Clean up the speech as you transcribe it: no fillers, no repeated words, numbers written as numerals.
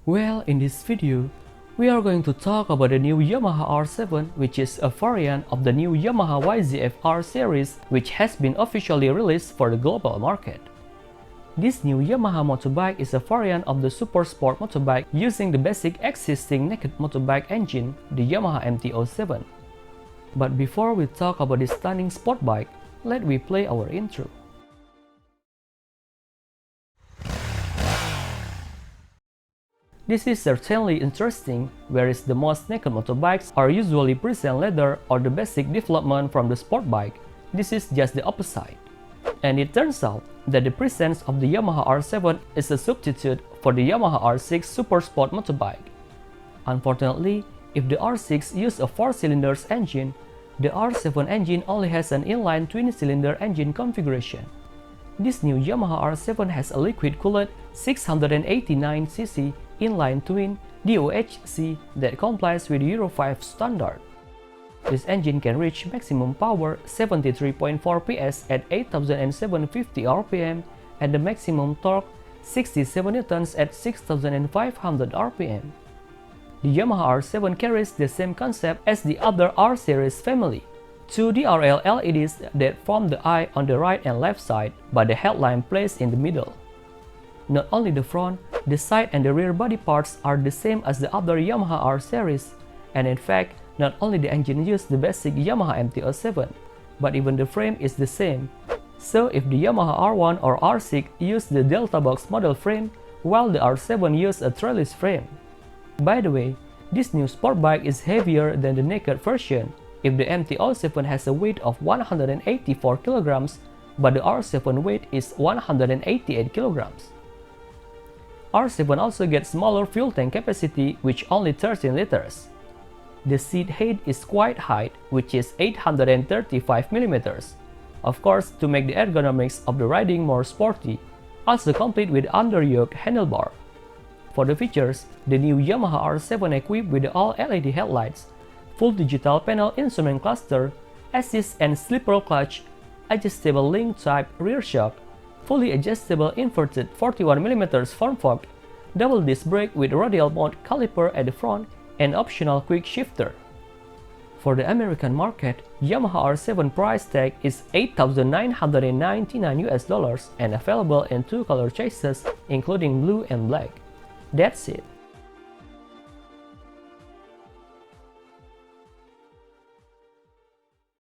Well, in this video, we are going to talk about the new Yamaha R7, which is a variant of the new Yamaha YZF R series, which has been officially released for the global market. This new Yamaha motorbike is a variant of the super sport motorbike using the basic existing naked motorbike engine, the Yamaha MT-07. But before we talk about this stunning sport bike, let me play our intro. This is certainly interesting, whereas the most naked motorbikes are usually present leather or the basic development from the sport bike. This is just the opposite. And it turns out that the presence of the Yamaha R7 is a substitute for the Yamaha R6 super sport motorbike. Unfortunately, if the R6 uses a 4-cylinder engine, the R7 engine only has an inline twin-cylinder engine configuration. This new Yamaha R7 has a liquid-cooled 689cc inline twin DOHC that complies with Euro 5 standard. This engine can reach maximum power 73.4 PS at 8,750 RPM and the maximum torque 67 Newtons at 6,500 RPM. The Yamaha R7 carries the same concept as the other R series family. Two DRL LEDs that form the eye on the right and left side, but the headlamp placed in the middle. Not only the front, the side and the rear body parts are the same as the other Yamaha R series, and in fact, not only the engine uses the basic Yamaha MT-07, but even the frame is the same. So if the Yamaha R1 or R6 use the Delta Box model frame, while the R7 uses a trellis frame. By the way, this new sport bike is heavier than the naked version. If the MT-07 has a weight of 184 kg, but the R7 weight is 188 kg. R7 also gets smaller fuel tank capacity, which only 13 liters. The seat height is quite high, which is 835 mm. Of course, to make the ergonomics of the riding more sporty, also complete with underyoke handlebar. For the features, the new Yamaha R7 equipped with the all-LED headlights, full digital panel instrument cluster, assist and slipper clutch, adjustable link type rear shock, fully adjustable inverted 41mm form fork, double disc brake with radial mount caliper at the front, and optional quick shifter. For the American market, Yamaha R7 price tag is $8,999 and available in two color chases, including blue and black. That's it.